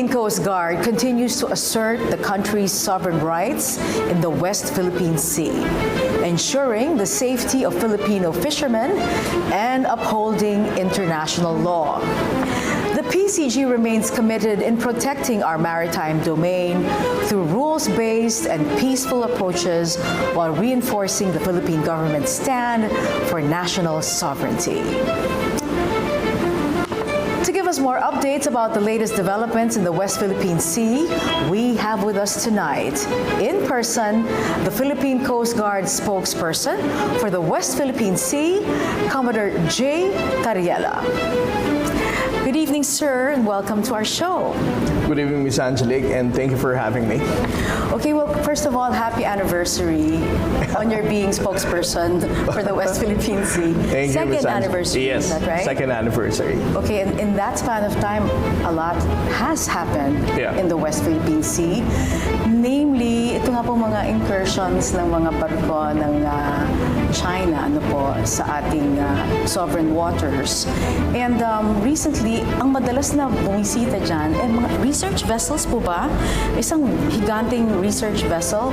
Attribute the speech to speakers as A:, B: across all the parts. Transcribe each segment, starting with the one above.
A: Philippine Coast Guard continues to assert the country's sovereign rights in the West Philippine Sea, ensuring the safety of Filipino fishermen and upholding international law. The PCG remains committed in protecting our maritime domain through rules-based and peaceful approaches while reinforcing the Philippine government's stand for national sovereignty. To give us more updates about the latest developments in the West Philippine Sea, we have with us tonight, in person, the Philippine Coast Guard spokesperson for the West Philippine Sea, Commodore J. Tarriela. Good evening, sir, and welcome to our show.
B: Good evening, Ms. Angelique, and thank you for having me.
A: Okay, well, first of all, happy anniversary on your being spokesperson for the West Philippine Sea.
B: Thank you, Ms.
A: Second anniversary,
B: Yes,
A: is that right?
B: second anniversary.
A: Okay, and in that span of time, a lot has happened in the West Philippine Sea. Namely, ito nga po mga incursions ng mga barko ng China sa ating sovereign waters. And recently, ang madalas na bumisita dyan, mga research vessels po ba? Isang higanting research vessel.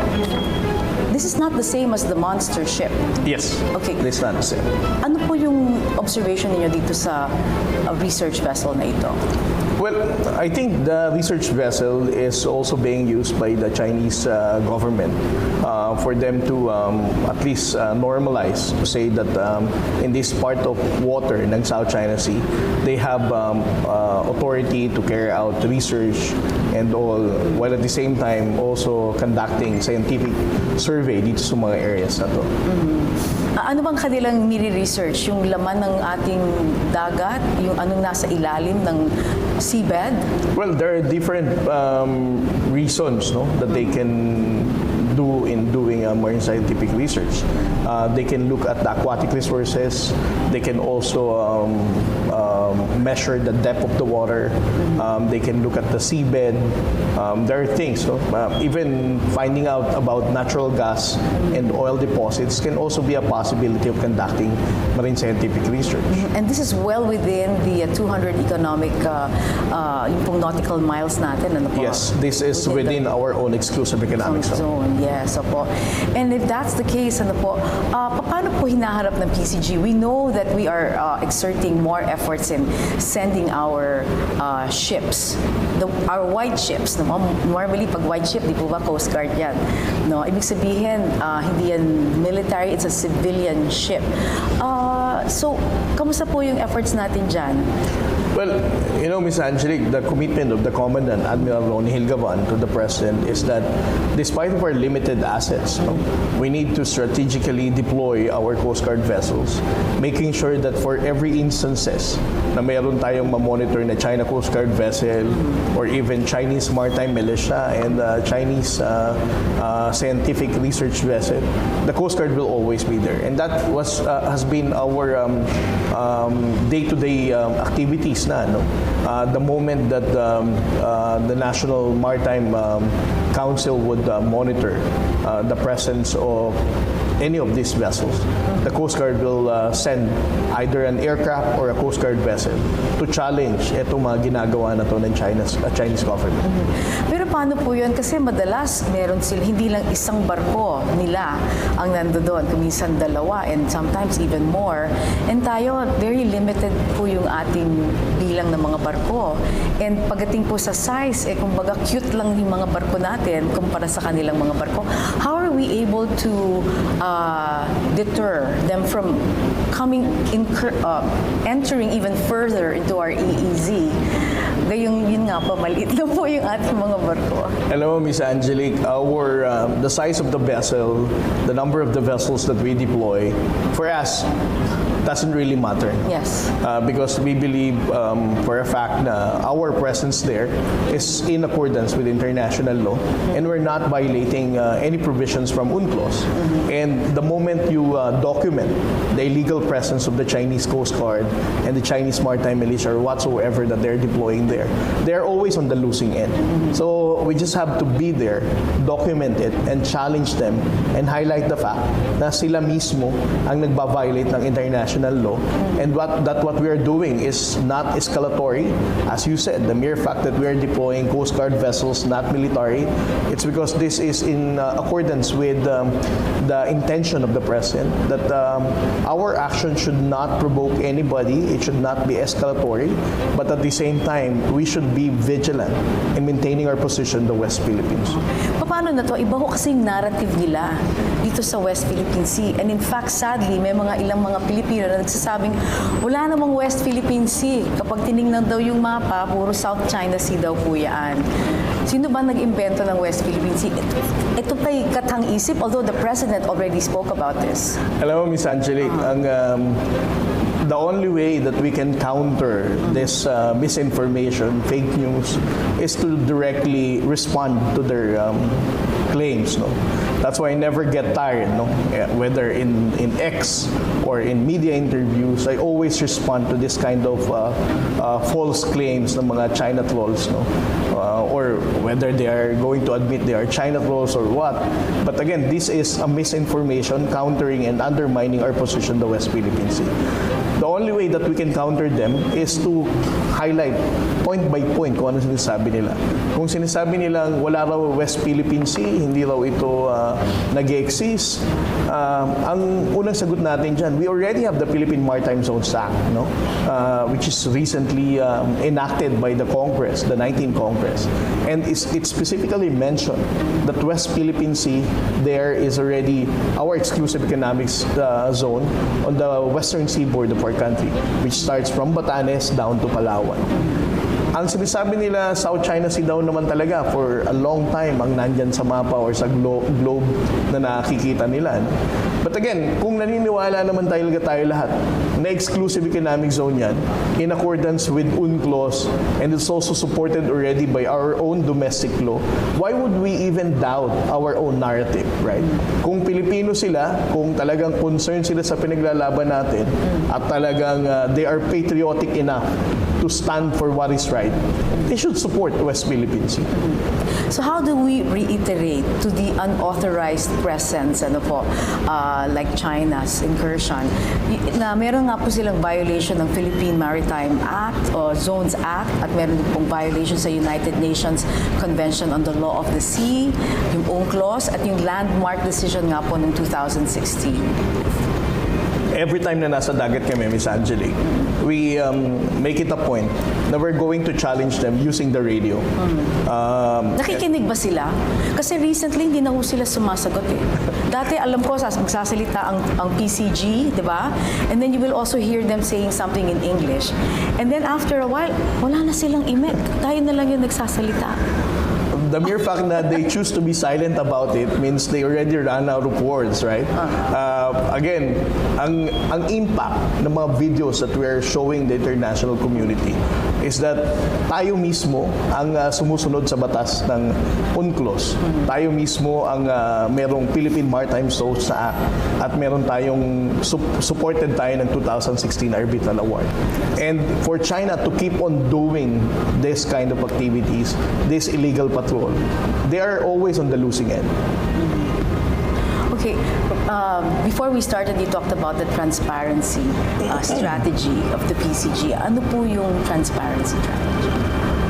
A: This is not the same as the monster ship.
B: Yes,
A: Okay.
B: it's not the same.
A: Ano po yung observation niyo dito sa research vessel na ito?
B: Well, I think the research vessel is also being used by the Chinese government for them to at least normalize, to say that in this part of water ng South China Sea, they have authority to carry out research and all, while at the same time also conducting scientific survey dito sa mga areas na to.
A: Ano bang kanilang nire-research? Yung laman ng ating dagat? Yung anong nasa ilalim ng seabed?
B: Well, there are different reasons, no, that they can do in doing marine scientific research. They can look at the aquatic resources. They can also measure the depth of the water. They can look at the seabed. There are things, no? Even finding out about natural gas and oil deposits can also be a possibility of conducting marine scientific research.
A: And this is well within the 200 economic yung pong nautical miles natin. Ano po?
B: Yes, this is within our own exclusive economic zone.
A: Yes, opo. And if that's the case, ano po, paano po hinaharap ng PCG? We know that we are exerting more efforts in sending our ships, our white ships. No? Normally, pag white ship, di po ba Coast Guard yan? No? Ibig sabihin, hindi yan military, it's a civilian ship. So, kamusta po yung efforts natin dyan?
B: Well, you know, Ms. Angelique, the commitment of the Commandant, Admiral Ronnie Hilgavan, to the President is that despite of our limited assets, we need to strategically deploy our Coast Guard vessels, making sure that for every instances na mayroon tayong ma-monitor na China Coast Guard vessel or even Chinese maritime militia and Chinese scientific research vessel, the Coast Guard will always be there. And that has been our day-to-day activities na, no? The moment that the National Maritime Council would monitor the presence of any of these vessels, the Coast Guard will send either an aircraft or a Coast Guard vessel to challenge itong mga ginagawa na to ng Chinese government.
A: Pero paano po yun? Kasi madalas meron sila, hindi lang isang barko nila ang nandoon, kuminsan dalawa and sometimes even more. And tayo, very limited po yung ating bilang ng mga barko. And pagdating po sa size, kumbaga cute lang yung mga barko natin kumpara sa kanilang mga barko. How are we able to deter them from entering even further into our EEZ? Gayong yun nga po, maliit na po yung ating mga barko.
B: Hello, Ms. Angelique. The size of the vessel, the number of the vessels that we deploy, for us, doesn't really matter.
A: Yes.
B: Because we believe for a fact na our presence there is in accordance with international law and we're not violating any provisions from UNCLOS. And the moment you document the illegal presence of the Chinese Coast Guard and the Chinese Maritime Militia or whatsoever that they're deploying there, they're always on the losing end. So we just have to be there, document it, and challenge them and highlight the fact na sila mismo ang nagba-violate ng international international law, and what we are doing is not escalatory. As you said, the mere fact that we are deploying Coast Guard vessels, not military, it's because this is in accordance with the intention of the President, that our action should not provoke anybody, it should not be escalatory, but at the same time, we should be vigilant in maintaining our position in the West Philippines.
A: Paano na to? Iba ko kasing narrative nila dito sa West Philippine Sea. And in fact, sadly, may ilang mga Pilipino na nagsasabing wala namang West Philippine Sea. Kapag tinignan daw yung mapa, puro South China Sea daw po yan. Sino ba nag-imbento ng West Philippine Sea? Ito pa'y katang-isip, although the President already spoke about this.
B: Alam mo, Miss Angelique, the only way that we can counter this misinformation, fake news, is to directly respond to their claims. No? That's why I never get tired. No? Whether in X or in media interviews, I always respond to this kind of false claims ng mga China trolls. No? Or whether they are going to admit they are China trolls or what. But again, this is a misinformation countering and undermining our position in the West Philippine Sea. The only way that we can counter them is to highlight point by point kung ano sinasabi nila. Kung sinasabi nilang wala raw West Philippine Sea, hindi raw ito nag-exist, ang unang sagot natin dyan, we already have the Philippine Maritime Zones Act, no? Which is recently enacted by the Congress, the 19th Congress. And it specifically mentioned that West Philippine Sea, there is already our exclusive economic zone on the western seaboard of our country, which starts from Batanes down to Palawan. Ang sinasabi nila, South China Sea daw naman talaga for a long time ang nandyan sa mapa or sa globe na nakikita nila. No? But again, kung naniniwala naman tayo lahat na exclusive economic zone yan, in accordance with UNCLOS, and it's also supported already by our own domestic law, why would we even doubt our own narrative, right? Kung Pilipino sila, kung talagang concerned sila sa pinaglalaban natin, at talagang they are patriotic enough to stand for what is right, they should support West Philippine Sea.
A: So how do we reiterate to the unauthorized presence, like China's incursion, na meron nga po silang violation ng Philippine Maritime Act o Zones Act, at meron din pong violation sa United Nations Convention on the Law of the Sea, yung UNCLOS, at yung landmark decision nga po ng 2016.
B: Every time na nasa dagat kami, Miss Angelique, we make it a point na we're going to challenge them using the radio.
A: Nakikinig ba sila? Kasi recently, hindi na ho sila sumasagot eh. Dati, alam ko, magsasalita ang PCG, di ba? And then you will also hear them saying something in English. And then after a while, wala na silang imek. Tayo na lang yung nagsasalita.
B: The mere fact that they choose to be silent about it means they already ran out of words, right? Again, ang impact ng mga videos that we're showing the international community is that tayo mismo ang sumusunod sa batas ng UNCLOS. Tayo mismo ang merong Philippine Maritime Zones Act, at meron tayong supported tayo ng 2016 Arbitral Award. And for China to keep on doing this kind of activities, this illegal patrol, they are always on the losing end.
A: Okay, before we started, you talked about the transparency strategy of the PCG. Ano po yung transparency strategy?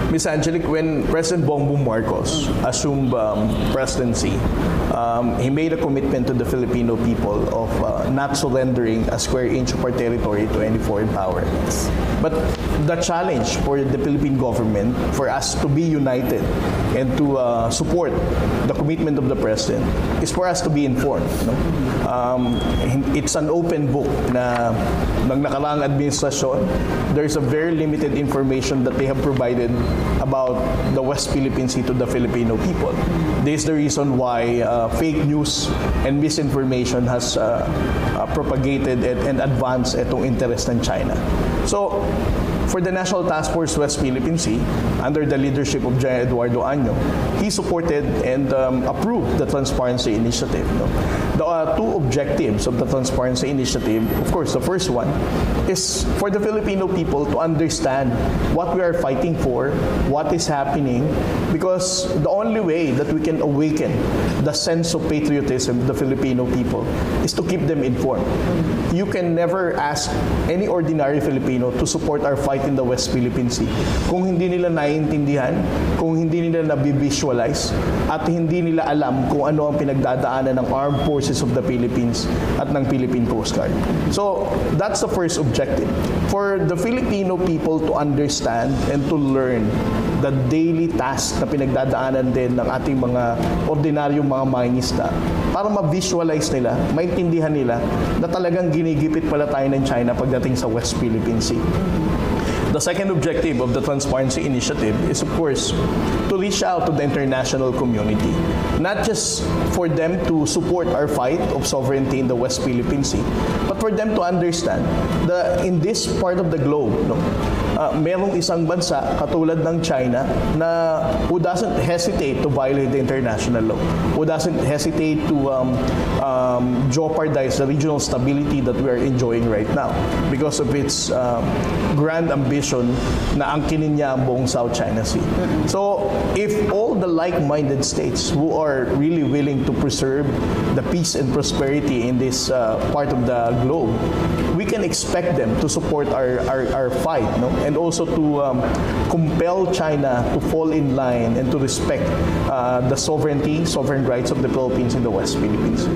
B: Ms. Angelique, when President Bongbong Marcos assumed presidency, he made a commitment to the Filipino people of not surrendering a square inch of our territory to any foreign power. But the challenge for the Philippine government, for us to be united and to support the commitment of the President, is for us to be informed. No? It's an open book na ng nakaraang administrasyon. There's a very limited information that they have provided about the West Philippine Sea to the Filipino people. This is the reason why fake news and misinformation has propagated and advanced itong interest ng China. So, for the National Task Force West Philippine Sea, under the leadership of General Eduardo Año, he supported and approved the Transparency Initiative. No? The two objectives of the Transparency Initiative, of course, the first one is for the Filipino people to understand what we are fighting for, what is happening, because the only way that we can awaken the sense of patriotism of the Filipino people is to keep them informed. You can never ask any ordinary Filipino to support our fight in the West Philippine Sea kung hindi nila naiintindihan, kung hindi nila nabivisualize, at hindi nila alam kung ano ang pinagdadaanan ng Armed Forces of the Philippines at ng Philippine Coast Guard. So, that's the first objective. For the Filipino people to understand and to learn the daily task na pinagdadaanan din ng ating mga ordinaryong mga mangingisda para ma-visualize nila, maintindihan nila na talagang ginigipit pala tayo ng China pagdating sa West Philippine Sea. The second objective of the Transparency Initiative is, of course, to reach out to the international community. Not just for them to support our fight of sovereignty in the West Philippine Sea, but for them to understand that in this part of the globe, merong isang bansa katulad ng China na who doesn't hesitate to violate the international law, who doesn't hesitate to jeopardize the regional stability that we are enjoying right now because of its grand ambition na angkinin niya ang buong South China Sea. So, if all the like-minded states who are really willing to preserve the peace and prosperity in this part of the globe, we can expect them to support our fight, no? And also to compel China to fall in line and to respect the sovereign rights of the Philippines in the West Philippines.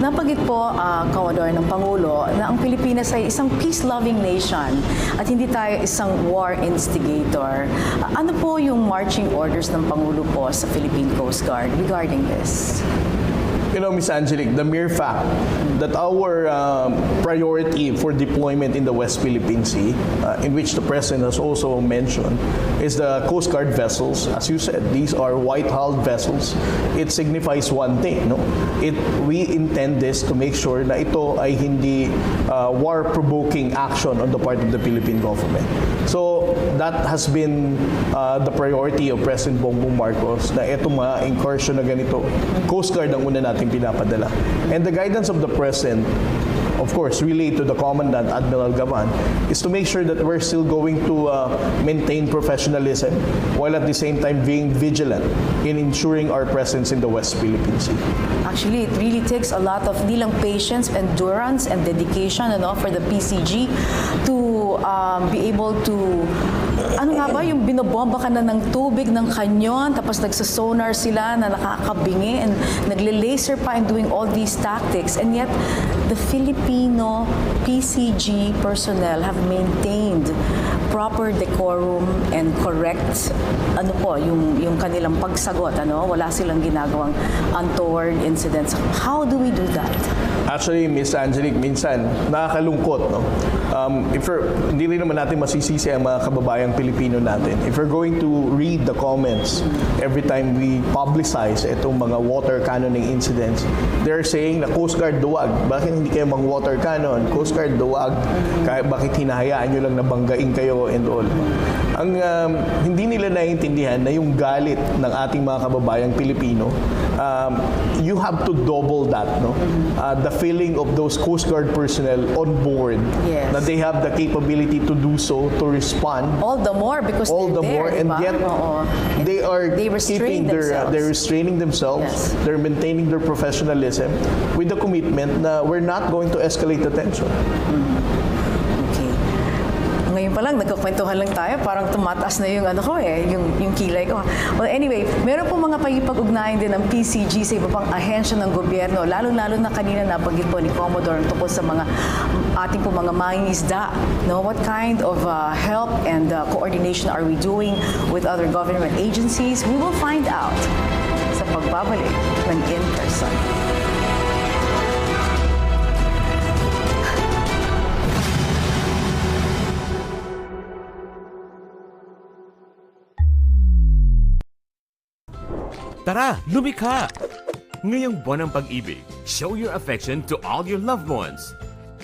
A: Napagit po, Commodore ng Pangulo, na ang Pilipinas ay isang peace-loving nation at hindi tayo isang war instigator. Ano po yung marching orders ng Pangulo po sa Philippine Coast Guard regarding this?
B: You know, Ms. Angelique, the mere fact that our priority for deployment in the West Philippine Sea, in which the President has also mentioned, is the Coast Guard vessels. As you said, these are white-hulled vessels. It signifies one thing, no? We intend this to make sure na ito ay hindi war-provoking action on the part of the Philippine government. So, that has been the priority of President Bongbong Marcos, na itong mga incursion na ganito, Coast Guard ang una natin pinapadala. And the guidance of the President, of course, relayed to the Commandant, Admiral Gavan, is to make sure that we're still going to maintain professionalism while at the same time being vigilant in ensuring our presence in the West Philippine Sea.
A: Actually, it really takes a lot of di lang patience, endurance, and dedication for the PCG to be able to ano nga ba, yung binobomba ka na ng tubig ng kanyon, tapos nagsasonar sila na nakakabingi and nagle-laser pa and doing all these tactics. And yet, the Filipino PCG personnel have maintained proper decorum and correct yung kanilang pagsagot, wala silang ginagawang untoward incidents. How do we do that?
B: Actually, Ms. Angelique, minsan nakakalungkot, no? Hindi rin naman natin masisisi ang mga kababayang Pilipino natin. If we're going to read the comments every time we publicize itong mga water cannoning incidents, they're saying na Coast Guard duwag. Bakit hindi kayo mang water cannon? Coast Guard duwag. Bakit hinahayaan nyo lang na banggain kayo and all? Ang hindi nila naiintindihan na yung galit ng ating mga kababayang Pilipino, you have to double that, no? The feeling of those Coast Guard personnel on board,
A: yes,
B: na they have the capability to do so, to respond.
A: All the more because
B: and yet they're restraining themselves.
A: Yes.
B: They're maintaining their professionalism with the commitment na we're not going to escalate the tension.
A: Ngayon pa lang, nagkakwentuhan lang tayo, parang tumataas na yung yung kilay ko. Well, anyway, meron po mga pag-ugnayan din ng PCG sa iba pang ahensya ng gobyerno, lalo-lalo na kanina nabanggit po ni Commodore tungkol sa mga ating po mga mangingisda. What kind of help and coordination are we doing with other government agencies? We will find out sa pagbabalik ng In Person.
C: Tara, lumikha! Ngayong buwan ng pag-ibig, show your affection to all your loved ones.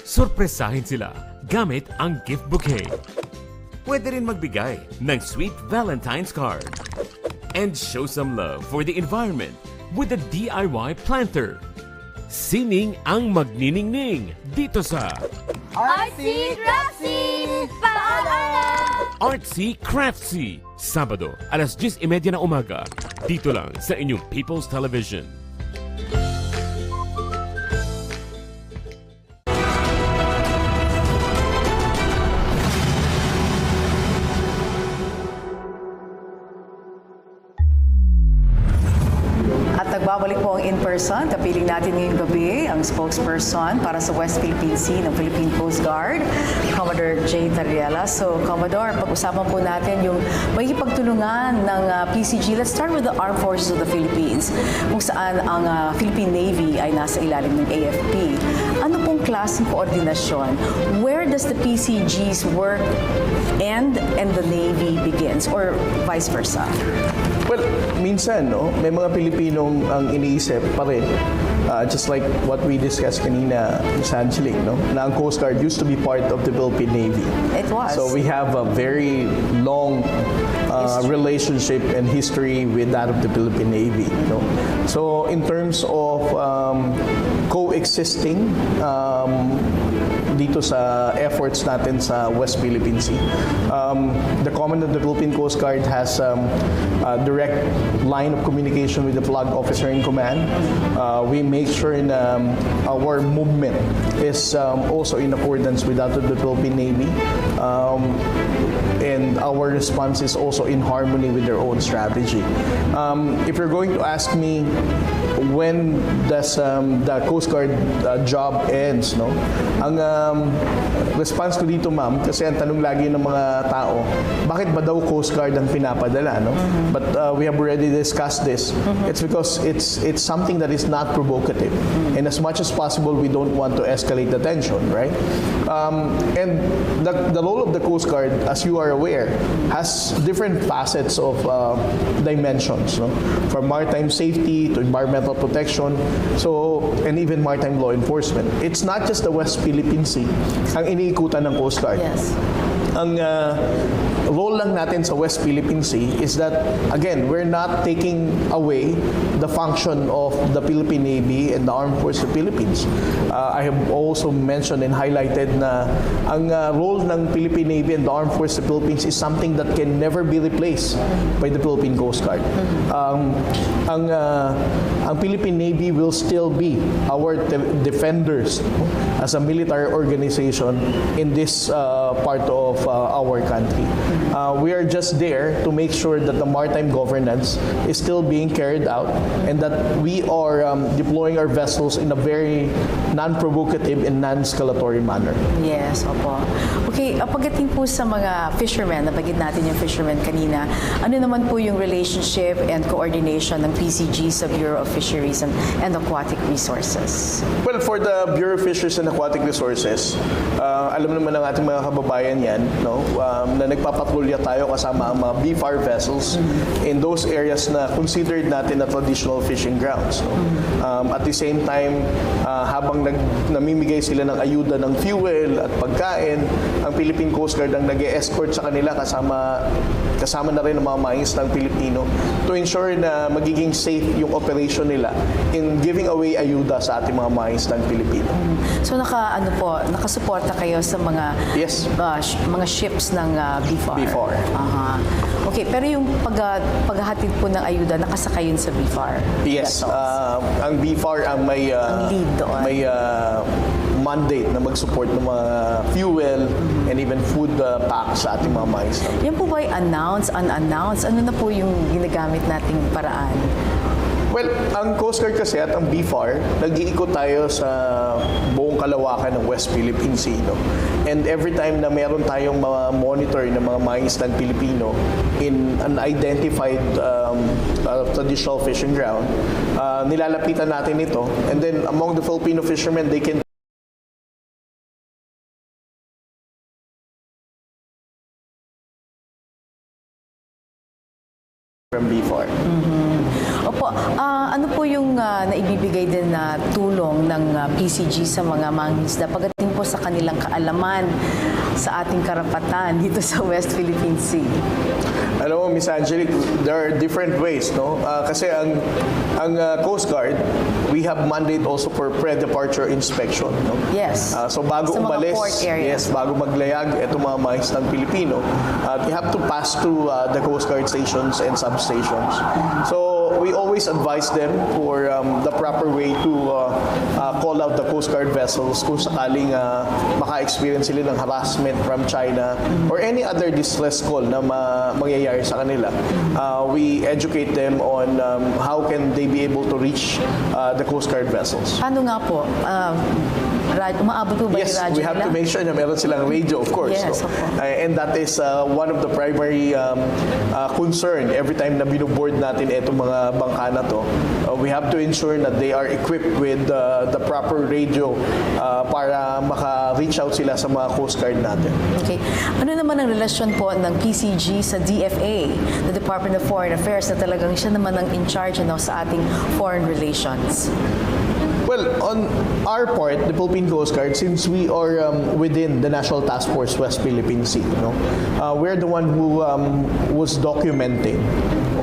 C: Surpresahin sila, gamit ang gift bouquet. Pwede rin magbigay ng sweet Valentine's card. And show some love for the environment with a DIY planter. Sining ang magniningning dito sa
D: Artsy Craftsy! Paalam!
C: Artsy Craftsy, Sabado, alas 10:30 na umaga. Dito lang sa inyong People's Television.
A: Nagbabalik po ang in-person. Kapiling natin ngayong gabi ang spokesperson para sa West Philippine Sea ng Philippine Coast Guard, Commodore J. Tarriela. So, Commodore, pag-usapan po natin yung makikipagtulungan ng PCG. Let's start with the Armed Forces of the Philippines, kung saan ang Philippine Navy ay nasa ilalim ng AFP. Ano pong klaseng koordinasyon? Where does the PCG's work end and the Navy begins, or vice versa?
B: Well, minsan, no, may mga Pilipinong ang iniisip pa rin, just like what we discussed kanina, Ms. Angelique, no, na ang Coast Guard used to be part of the Philippine Navy.
A: It was.
B: So we have a very long relationship and history with that of the Philippine Navy. No? So in terms of coexisting dito sa efforts natin sa West Philippine Sea. The Commandant of the Philippine Coast Guard has a direct line of communication with the flag officer in command. We make sure our movement is also in accordance with that of the Philippine Navy. And our response is also in harmony with their own strategy. If you're going to ask me when does the Coast Guard job ends, no? Ang response ko dito, ma'am, kasi ang tanong lagi ng mga tao, bakit ba daw Coast Guard ang pinapadala, no? But we have already discussed this. It's because it's something that is not provocative. And as much as possible, we don't want to escalate the tension, right? And the role of the Coast Guard, as you are aware, has different facets of dimensions, no? From maritime safety to environmental protection, so and even maritime law enforcement. It's not just the West Philippine Sea ang iniikutan ng Coast Guard.
A: Yes.
B: Ang role lang natin sa West Philippine Sea is that, again, we're not taking away the function of the Philippine Navy and the Armed Forces of the Philippines. I have also mentioned and highlighted na ang role ng Philippine Navy and the Armed Forces of the Philippines is something that can never be replaced by the Philippine Coast Guard. Ang Philippine Navy will still be our defenders as a military organization in this part of our country. We are just there to make sure that the maritime governance is still being carried out and that we are deploying our vessels in a very non-provocative and non-escalatory manner.
A: Yes, opo. Okay, pagdating po sa mga fishermen, nabagid natin yung fishermen kanina, ano naman po yung relationship and coordination ng PCG sa Bureau of Fisheries and Aquatic Resources?
B: Well, for the Bureau of Fisheries and Aquatic Resources, alam naman ng ating mga kababayan yan, no, na nagpapatrolya tayo kasama ang mga BFAR vessels in those areas na considered natin na traditional fishing grounds. No? At the same time, habang namimigay sila ng ayuda ng fuel at pagkain, ang Philippine Coast Guard ang nag-escort sa kanila kasama na rin ang mga mangingisdang Pilipino to ensure na magiging safe yung operation nila in giving away ayuda sa ating mga mangingisdang Pilipino.
A: So nakasuporta kayo sa mga mga ships ng BFAR?
B: BFAR.
A: Okay, pero yung paghahatid po ng ayuda, nakasakay yun sa BFAR?
B: Yes. Ang BFAR ang may
A: lead doon.
B: May mandate na mag-support ng mga fuel and even food packs sa ating mga mangisdang.
A: Yan po ba announce, unannounced? Ano na po yung ginagamit nating paraan?
B: Well, ang Coast Guard kasi at ang BFAR, nag-iikot tayo sa buong kalawakan ng West Philippine Sea. No? And every time na meron tayong mga monitor ng mga mangingisdang Pilipino in an identified traditional fishing ground, nilalapitan natin ito. And then among the Filipino fishermen, they can from BFAR.
A: Opo, ano po yung naibibigay din na tulong ng PCG sa mga mangingisda pagdating po sa kanilang kaalaman sa ating karapatan dito sa West Philippine Sea?
B: Alam mo, Miss Angelique, there are different ways, no? Kasi ang Coast Guard, we have mandate also for pre-departure inspection, no?
A: Yes.
B: So bago
A: Sa mga
B: umalis,
A: port areas.
B: yes, bago maglayag itong mga mangisdang Pilipino, they have to pass through the Coast Guard stations and substations. So we always advise them for the proper way to call out the Coast Guard vessels kung sakaling maka-experience sila ng harassment from China or any other distress call na mangyayari sa kanila. We educate them on how can they be able to reach the Coast Guard vessels.
A: Paano nga po? Umaabot po ba
B: Yes,
A: yung radyo
B: we have
A: nila?
B: to make sure na meron silang radio, of course.
A: Yes,
B: no?
A: opo.
B: And that is one of the primary concern every time na binuboard natin itong mga bangka na to. We have to ensure that they are equipped with the proper radio para maka-reach out sila sa mga Coast Guard natin.
A: Okay. Ano naman ang relasyon po ng PCG sa DFA, the Department of Foreign Affairs, na talagang siya naman ang in charge sa ating foreign relations?
B: Well, on our part, the Philippine Coast Guard, since we are within the National Task Force West Philippine Sea, we're the one who was documenting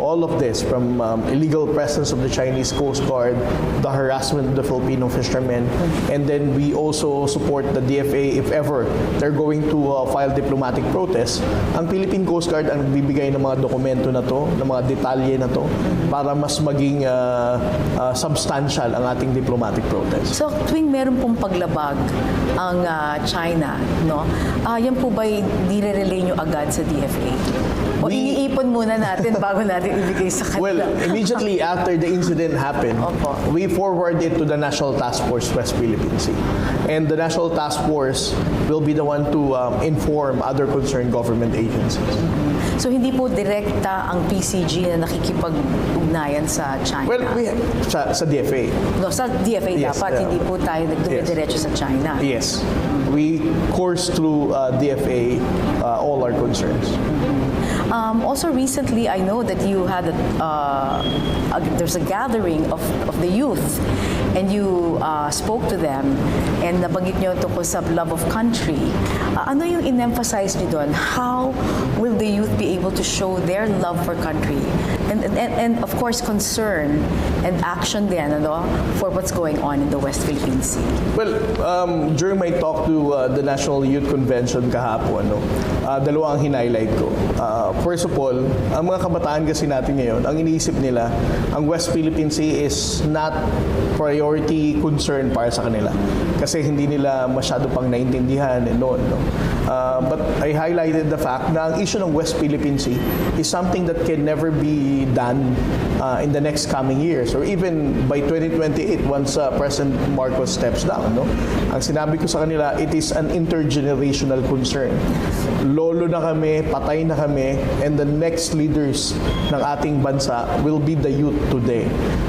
B: all of this, from illegal presence of the Chinese Coast Guard, the harassment of the Filipino fishermen, and then we also support the DFA if ever they're going to file diplomatic protest. Ang Philippine Coast Guard ang bibigay ng mga dokumento na to, ng mga detalye na to, para mas maging substantial ang ating diplomatic protest.
A: So, tuwing meron pong paglabag ang China, yan po ba'y nire-relay nyo agad sa DFA? O iniipon muna natin bago natin ibigay sa kanila?
B: Well, immediately after the incident happened,
A: Opo.
B: we forward it to the National Task Force West Philippine Sea. And the National Task Force will be the one to inform other concerned government agencies.
A: So, hindi po direkta ang PCG na nakikipag-ugnayan sa China?
B: Well, sa DFA.
A: No, sa DFA
B: Yes,
A: dapat, hindi po tayo nagdumidiretso sa China.
B: Yes. We course through DFA all our concerns.
A: Also recently, I know that you had there's a gathering of the youth, and you spoke to them, and nabanggit nyo tungkol sa love of country. Ano yung in-emphasize nyo doon? How will the youth be able to show their love for country? And of course, concern and action din for what's going on in the West Philippine Sea.
B: Well, during my talk to the National Youth Convention kahapon, dalawa ang hinighlight ko. First of all, ang mga kabataan kasi natin ngayon, ang iniisip nila, ang West Philippine Sea is not priority concern para sa kanila. Kasi hindi nila masyado pang naintindihan and all. But I highlighted the fact na ang issue ng West Philippine Sea is something that can never be done in the next coming years or even by 2028 once President Marcos steps down. Ang sinabi ko sa kanila, it is an intergenerational concern. Lolo na kami, patay na kami, and the next leaders ng ating bansa will be the youth today.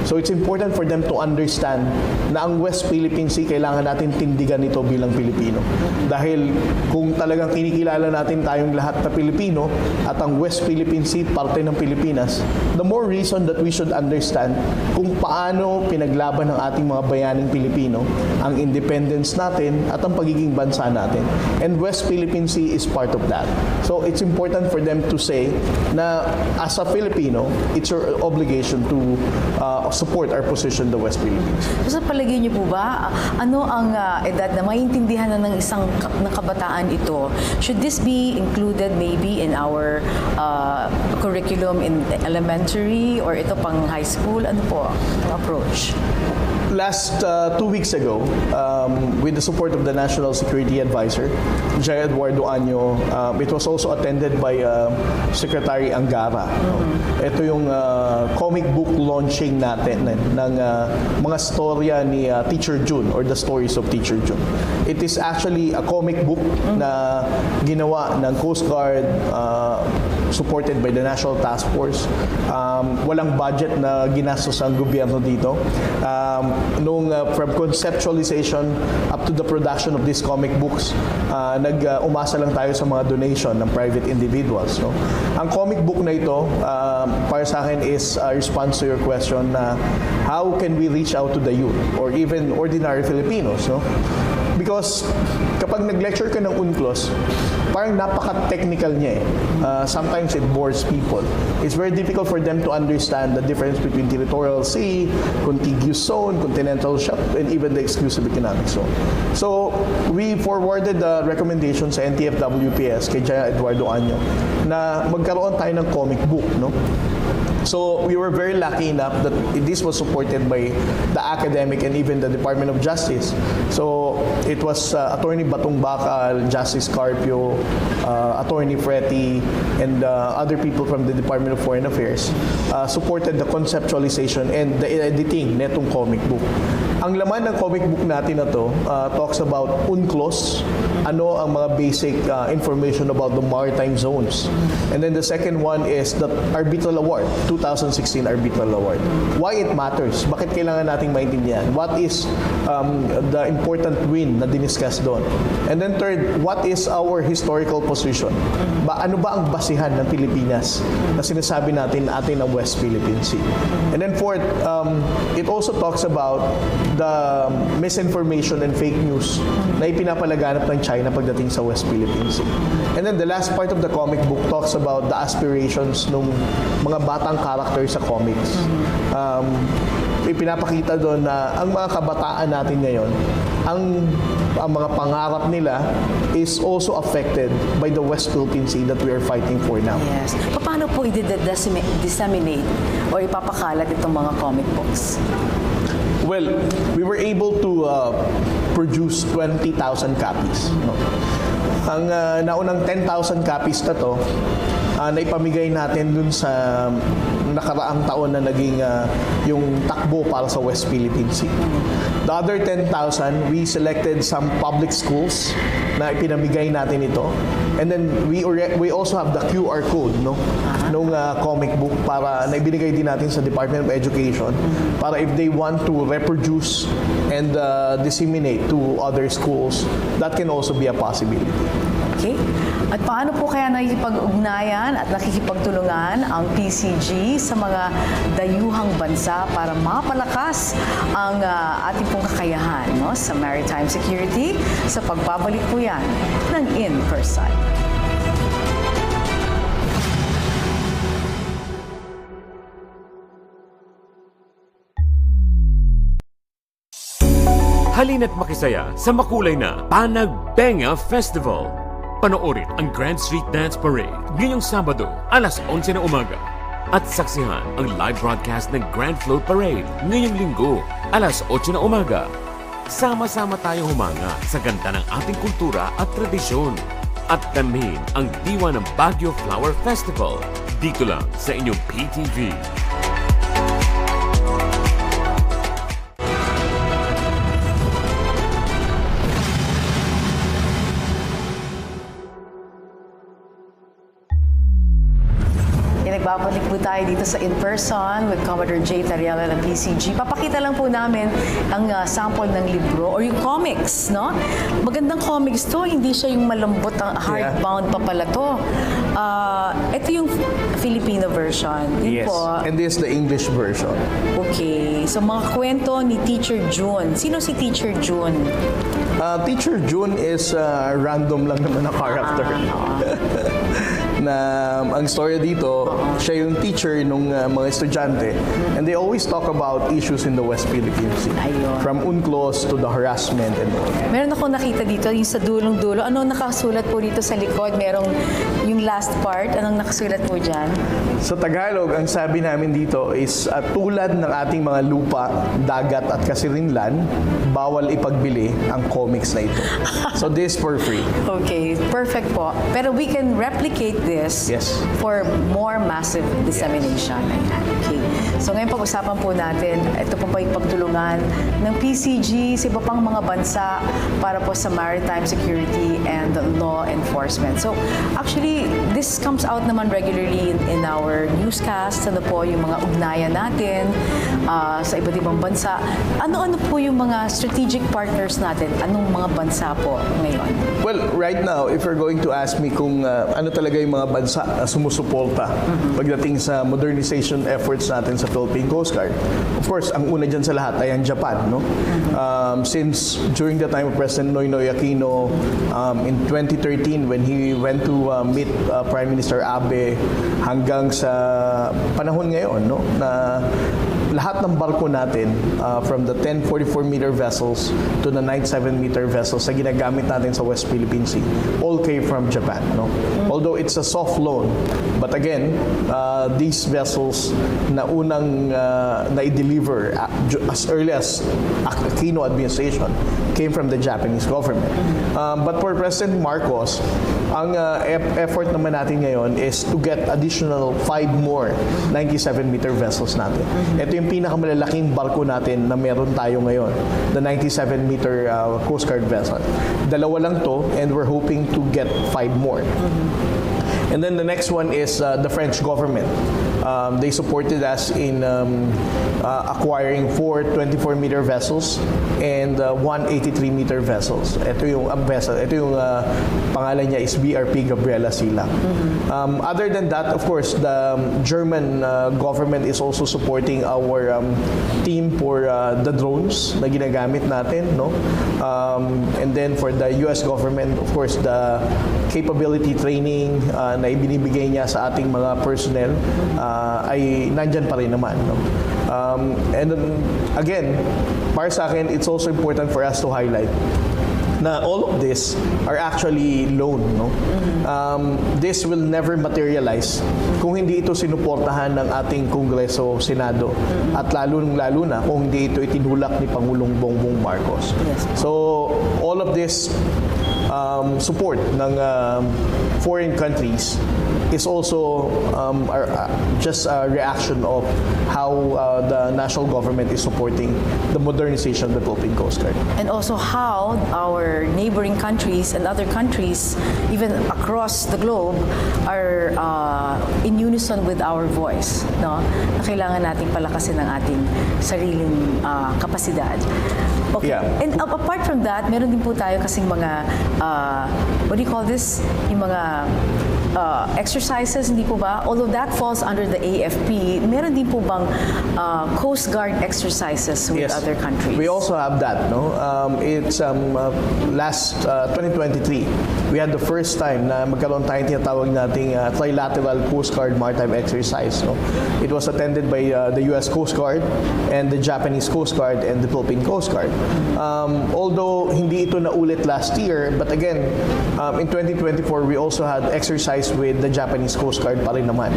B: So it's important for them to understand na ang West Philippine Sea, kailangan natin tindigan ito bilang Pilipino. Dahil kung talagang kinikilala natin tayong lahat na Pilipino at ang West Philippine Sea parte ng Pilipinas, the more reason that we should understand kung paano pinaglaban ng ating mga bayaning Pilipino ang independence natin at ang pagiging bansa natin. And West Philippine Sea is part of that. So it's important for them to say na as a Filipino, it's your obligation to support our position in the West Philippines.
A: So sa palagay niyo po ba, ano ang edad na maintindihan na ng isang kabataan ito? Should this be included maybe in our curriculum in elementary or ito pang high school? Ano po ang approach?
B: Last 2 weeks ago, with the support of the National Security Advisor, Jay Eduardo Año, it was also attended by Secretary Angara. Ito yung comic book launching natin ng mga storya ni Teacher June or the stories of Teacher June. It is actually a comic book na ginawa ng Coast Guard, supported by the National Task Force. Walang budget na ginastos ang gobyerno dito. from conceptualization up to the production of these comic books, umasa lang tayo sa mga donation ng private individuals. No? Ang comic book na ito, para sa akin, is a response to your question na how can we reach out to the youth or even ordinary Filipinos. No? Because kapag nag-lecture ka ng UNCLOS, parang napaka-technical niya eh. Sometimes it bores people. It's very difficult for them to understand the difference between territorial sea, contiguous zone, continental shelf, and even the exclusive economic zone. So, we forwarded the recommendation sa NTF-WPS kay Jaya Eduardo Año na magkaroon tayo ng comic book, no? So we were very lucky enough that this was supported by the academic and even the Department of Justice. So it was Attorney Batong Bakal, Justice Carpio, Attorney Fretti, and other people from the Department of Foreign Affairs supported the conceptualization and the editing netong comic book. Ang laman ng comic book natin na to talks about UNCLOS, ano ang mga basic information about the maritime zones. And then the second one is the Arbitral Award, 2016 Arbitral Award. Why it matters? Bakit kailangan nating maintindihan? What is the important win na diniscuss doon? And then third, what is our historical position? Ano ba ang basihan ng Pilipinas na sinasabi natin ang West Philippine Sea? And then fourth, it also talks about the misinformation and fake news na ipinapalaganap ng China pagdating sa West Philippine Sea. And then the last part of the comic book talks about the aspirations ng mga batang character sa comics. Ipinapakita doon na ang mga kabataan natin ngayon, ang mga pangarap nila is also affected by the West Philippine Sea that we are fighting for now.
A: Yes. Paano po i-disseminate o ipapakalat itong mga comic books?
B: Well, we were able to produce 20,000 copies. No? Ang naunang 10,000 copies na to, naipamigay natin dun sa nakaraang taon na naging yung takbo para sa West Philippine Sea. The other 10,000, we selected some public schools na ipinamigay natin ito. And then we also have the QR code nung comic book para naibinigay din natin sa Department of Education para if they want to reproduce and disseminate to other schools, that can also be a possibility.
A: Okay? At paano po kaya nakikipag-ugnayan at nakikipagtulungan ang PCG sa mga dayuhang bansa para mapalakas ang ating pong kakayahan sa maritime security sa pagbabalik po yan ng in-person?
C: Halina't makisaya sa makulay na Panagbenga Festival. Panoorin ang Grand Street Dance Parade ngayong Sabado, alas 11 na umaga. At saksihan ang live broadcast ng Grand Float Parade ngayong Linggo, alas 8 na umaga. Sama-sama tayo humanga sa ganda ng ating kultura at tradisyon. At tanmin ang diwa ng Baguio Flower Festival dito lang sa inyong PTV.
A: Babalik po tayo dito sa In-Person with Commodore J. Tarriela ng PCG. Papakita lang po namin ang sample ng libro or yung comics, no? Magandang comics to, hindi siya yung malambot, ang hardbound pa pala to. Ito yung Filipino version. Yun
B: Yes,
A: po.
B: and this is the English version.
A: Okay, so mga kwento ni Teacher June. Sino si Teacher June?
B: Teacher June is random lang naman na character. Na ang storya dito, siya yung teacher nung mga estudyante, and they always talk about issues in the West Philippine Sea.
A: Ayun.
B: From UNCLOS to the harassment and all.
A: Meron ako nakita dito, yung sa dulong-dulo. Ano nakasulat po dito sa likod? Merong yung last part. Anong nakasulat po dyan?
B: Sa Tagalog, ang sabi namin dito is tulad ng ating mga lupa, dagat at kasirinlan, bawal ipagbili ang comics na ito. So this for free.
A: Okay, perfect po. Pero we can replicate this
B: Yes.
A: for more massive dissemination. Ayan. Okay. So ngayon pag-usapan po natin, ito po pa yung pagtulungan ng PCG sa iba pang mga bansa para po sa maritime security and law enforcement. So actually, this comes out naman regularly in our newscasts. Ano po yung mga ugnayan natin sa iba't ibang bansa. Ano-ano po yung mga strategic partners natin? Anong mga bansa po ngayon?
B: Well, right now, if you're going to ask me kung ano talaga yung mga bansa na sumusuporta pagdating sa modernization efforts natin sa Philippine Coast Guard, of course, ang una dyan sa lahat ay ang Japan. No? Since during the time of President Noynoy Aquino in 2013 when he went to meet Prime Minister Abe hanggang sa panahon ngayon, no? Na lahat ng barko natin from the 1044-meter vessels to the 97-meter vessels na ginagamit natin sa West Philippine Sea all came from Japan. No? Although it's a soft loan, but again, these vessels na unang na-deliver as early as Aquino administration came from the Japanese government. But for President Marcos, ang effort naman natin ngayon is to get additional 5 more 97-meter vessels natin. Ito yung pinakamalalaking barko natin na meron tayo ngayon, the 97-meter Coast Guard vessel. Dalawa lang to, and we're hoping to get 5 more. And then the next one is the French government. They supported us in acquiring 4 24-meter vessels and 1 83-meter vessels. Ito yung vessel. Ito yung pangalan niya is BRP Gabriela Sila. Other than that, of course, the German government is also supporting our team for the drones na ginagamit natin, no? And then for the US government, of course, the capability training na ibinibigay niya sa ating mga personnel ay nandyan pa rin naman. No? And again, para sa akin, it's also important for us to highlight na all of this are actually loan. No? This will never materialize kung hindi ito sinuportahan ng ating Kongreso, Senado, at lalo na kung hindi ito itinulak ni Pangulong Bongbong Marcos. So, all of this support ng foreign countries is also just a reaction of how the national government is supporting the modernization of the Philippine Coast Guard.
A: And also how our neighboring countries and other countries, even across the globe, are in unison with our voice. No? Na kailangan nating palakasin ang ating sariling kapasidad. Okay.
B: Yeah.
A: And apart from that, meron din po tayo kasing mga, what do you call this? Yung mga exercises, hindi po ba? Although that falls under the AFP, meron din po bang Coast Guard exercises with other countries?
B: We also have that. No, it's last 2023. We had the first time na magkaroon tayong tinatawag nating trilateral Coast Guard maritime exercise. No, it was attended by the U.S. Coast Guard and the Japanese Coast Guard and the Philippine Coast Guard. Although hindi ito naulit last year, but again, in 2024 we also had exercise with the Japanese Coast Guard pa rin naman.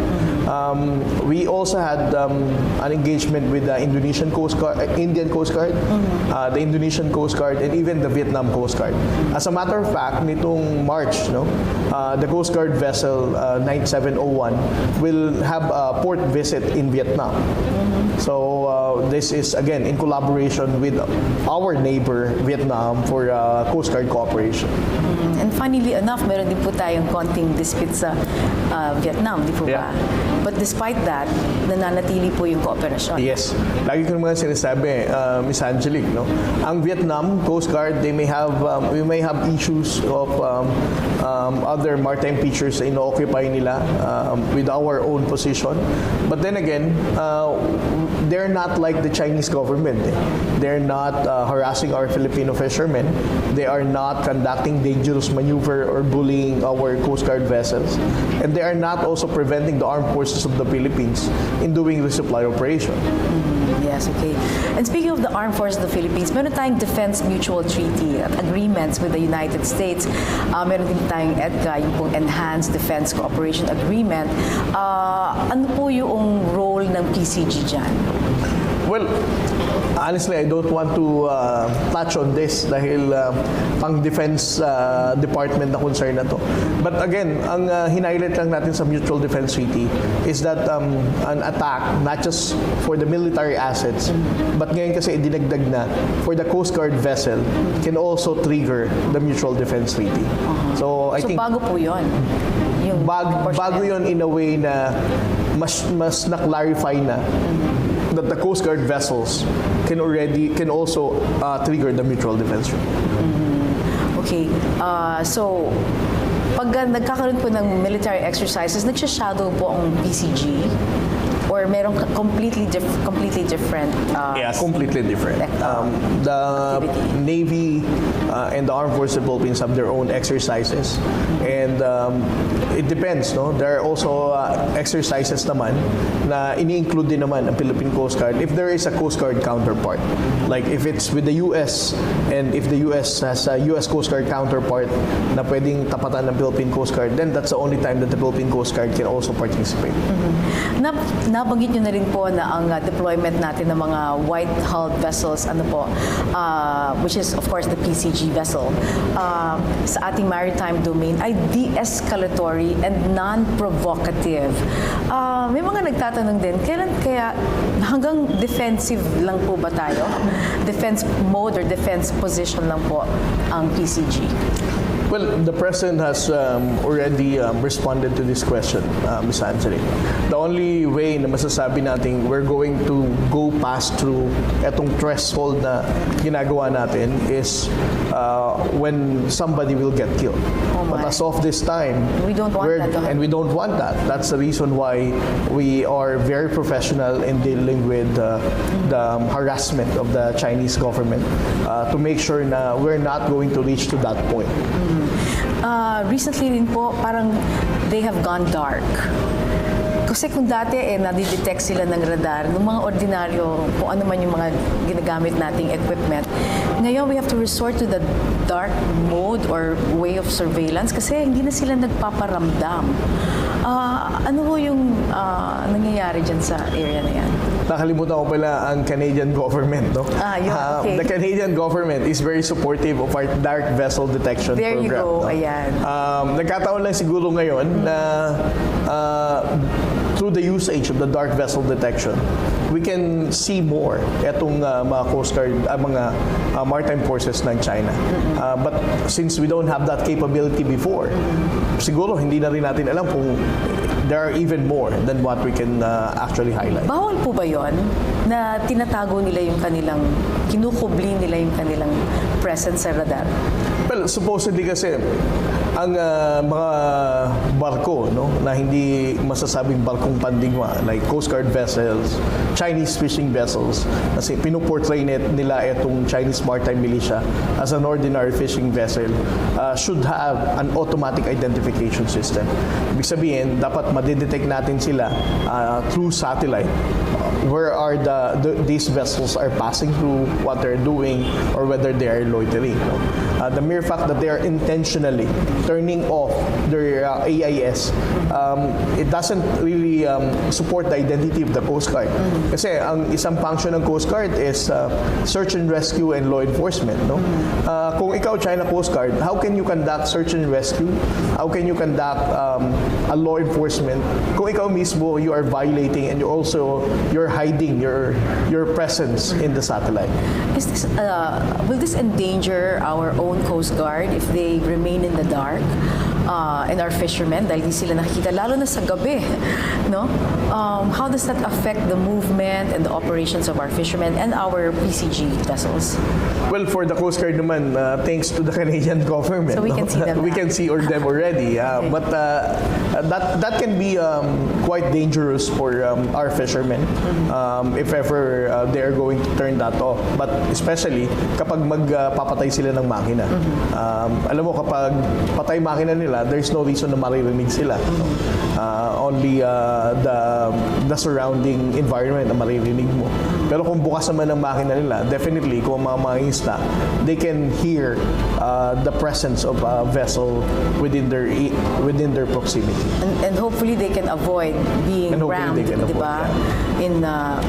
B: We also had an engagement with the Indonesian Coast Guard, Indian Coast Guard, the Indonesian Coast Guard, and even the Vietnam Coast Guard. As a matter of fact, nitong March, no, the Coast Guard vessel 9701 will have a port visit in Vietnam. So this is again in collaboration with our neighbor Vietnam for Coast Guard cooperation.
A: And funnily enough, meron din po tayong konting dispute sa Vietnam, di po ba? But despite that, nananatili po yung kooperasyon.
B: Yes. Lagi ko naman sinasabi, Miss Angelique, no? Ang Vietnam Coast Guard, we may have issues of other maritime features na ino-occupy nila with our own position. But then again, they're not like the Chinese government. They're not harassing our Filipino fishermen. They are not conducting dangerous maneuver or bullying our Coast Guard vessels. And they are not also preventing the armed forces of the Philippines in doing resupply operation.
A: Yes, okay. And speaking of the Armed Forces of the Philippines, meron tayong Defense Mutual Treaty at agreements with the United States. Meron din tayong EDCA, yung pong Enhanced Defense Cooperation Agreement. Ano po yung role ng PCG dyan?
B: Well, Honestly, I don't want to touch on this dahil pang defense department na concern na to. But again, ang hinighlight lang natin sa Mutual Defense Treaty is that an attack, not just for the military assets, but ngayon kasi idinagdag na for the Coast Guard vessel can also trigger the Mutual Defense Treaty. So I think
A: bago po yun. Yung
B: bago yun in a way na mas na-clarify na that the Coast Guard vessels can also trigger the Mutual Defense Treaty.
A: Okay. So, pag nagkakaroon po ng military exercises, nagsha-shadow po ang PCG? Or merong completely different?
B: Yeah, completely different. The Navy and the Armed Forces of the Philippines have their own exercises. And it depends, no? There are also exercises naman na ini-include din naman ang Philippine Coast Guard if there is a Coast Guard counterpart. Like if it's with the US and if the US has a US Coast Guard counterpart na pwedeng tapatan ng Philippine Coast Guard, then that's the only time that the Philippine Coast Guard can also participate.
A: Nabanggit nyo na rin po na ang deployment natin ng mga white-hulled vessels, which is of course the PCG vessel, sa ating maritime domain ay de-escalatory and non-provocative. May mga nagtatanong din, kailan kaya hanggang defensive lang po ba tayo? Defense mode or defense position lang po ang PCG?
B: Well, the President has already responded to this question, Ms. Angelique. The only way na masasabi natin we're going to go past through etong threshold na ginagawa natin is when somebody will get killed. But as of this time,
A: we don't want that.
B: And we don't want that. That's the reason why we are very professional in dealing with the harassment of the Chinese government to make sure na we're not going to reach to that point.
A: Recently rin po, parang they have gone dark. Kasi kung dati nadidetect sila ng radar, ng mga ordinaryo, kung ano man yung mga ginagamit nating equipment, ngayon we have to resort to the dark mode or way of surveillance kasi hindi na sila nagpaparamdam. Ano po yung nangyayari dyan sa area na yan?
B: Nakalimutan ko pala ang Canadian government, no?
A: Okay.
B: The Canadian government is very supportive of our dark vessel detection
A: There
B: program.
A: you go,
B: no?
A: ayan.
B: Nagkataon lang siguro ngayon na through the usage of the dark vessel detection, we can see more etong mga Coast Guard, mga maritime forces ng China. But since we don't have that capability before, siguro hindi na rin natin alam kung there are even more than what we can actually highlight.
A: Bawal po ba yon na tinatago nila yung kanilang, kinukubli nila yung kanilang presence sa radar?
B: Well, supposedly kasi ang mga barko, no, na hindi masasabing barkong pandigma like Coast Guard vessels, Chinese fishing vessels, kasi pinuportray nila itong Chinese maritime militia as an ordinary fishing vessel, should have an automatic identification system. Ibig sabihin, dapat madidetect natin sila through satellite where are these vessels are passing through, what they're doing, or whether they are loitering. No? The mere fact that they are intentionally turning off their AIS, it doesn't really support the identity of the Coast Guard. Kasi ang isang function ng Coast Guard is search and rescue and law enforcement. No? Kung ikaw, China Coast Guard, how can you conduct search and rescue? How can you conduct a law enforcement kung ikaw mismo, you are violating and you're hiding your presence in the satellite?
A: Is this will this endanger our own Coast Guard if they remain in the dark? And our fishermen, dahil di sila nakikita, lalo na sa gabi, no? How does that affect the movement and the operations of our fishermen and our PCG vessels?
B: Well, for the Coast Guard naman, thanks to the Canadian government,
A: so we can see them.
B: We can see them already. Okay. But that can be quite dangerous for our fishermen if ever they are going to turn that off. But especially kapag magpapatay sila ng makina. Alam mo, kapag patay makina nila, there's no reason na maririnig sila. Only the surrounding environment na maririnig mo. Pero kung bukas naman ang makina nila, definitely, kung mga isda, they can hear the presence of a vessel within their proximity.
A: And hopefully they can avoid being rammed, di ba?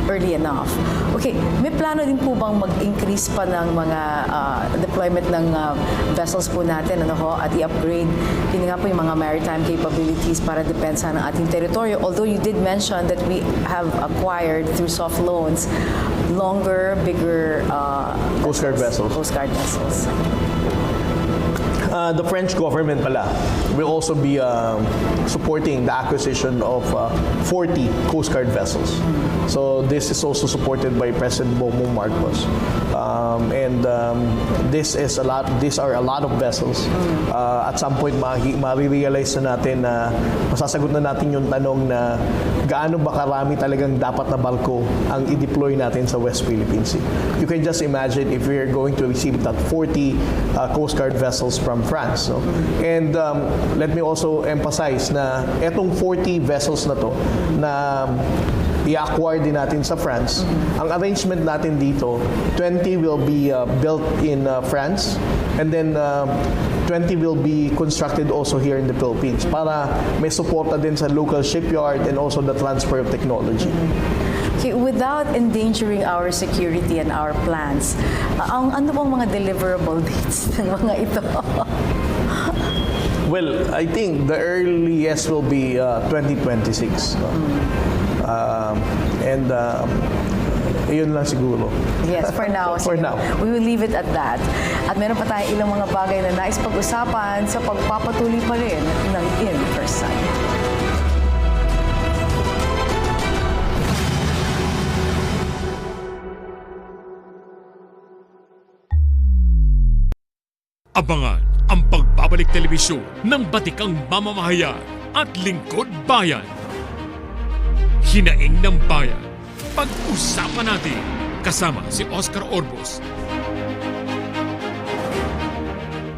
A: Early enough. Okay, may plano din po bang mag-increase pa ng mga deployment ng vessels po natin at i-upgrade yun nga po yung mga maritime capabilities para depensa ng ating teritoryo. Although you did mention that we have acquired through soft loans longer, bigger
B: Coast Guard vessels.
A: Coast Guard vessels.
B: The French government pala will also be supporting the acquisition of 40 Coast Guard vessels. So this is also supported by President Bongbong Marcos. These are a lot of vessels. At some point, ma-realize na natin na masasagot na natin yung tanong na gaano ba karami talagang dapat na barko ang i-deploy natin sa West Philippine Sea. You can just imagine if we are going to receive that 40 Coast Guard vessels from France. No? And let me also emphasize na etong 40 vessels na to na i-acquire din natin sa France. Ang arrangement natin dito, 20 will be built in France and then 20 will be constructed also here in the Philippines para may suporta din sa local shipyard and also the transfer of technology.
A: Okay, without endangering our security and our plans, ano pong mga deliverable dates ng mga ito?
B: Well, I think the earliest will be 2026. No? Yun lang siguro.
A: Yes, for now.
B: For now.
A: We will leave it at that. At meron pa tayong ilang mga bagay na nais pag-usapan sa pagpapatuloy pa rin ng in-person.
C: Abangan ang pagbabalik telebisyon ng batikang mamamahayan at lingkod bayan. Hinaing ng bayan. Pag-usapan natin kasama si Oscar Orbos.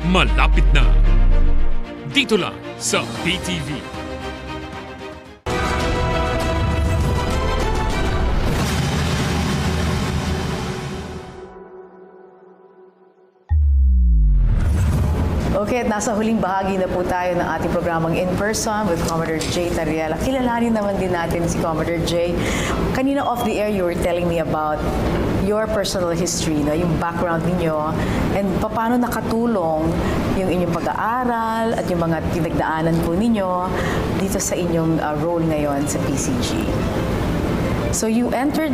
C: Malapit na. Dito lang sa PTV.
A: Okay, at nasa huling bahagi na po tayo ng ating programang In Person with Commodore J. Tarriela. Kilalanin naman din natin si Commodore J. Kanina off the air, you were telling me about your personal history, yung background ninyo, and paano nakatulong yung inyong pag-aaral at yung mga pinagdaanan po ninyo dito sa inyong role ngayon sa PCG. So you entered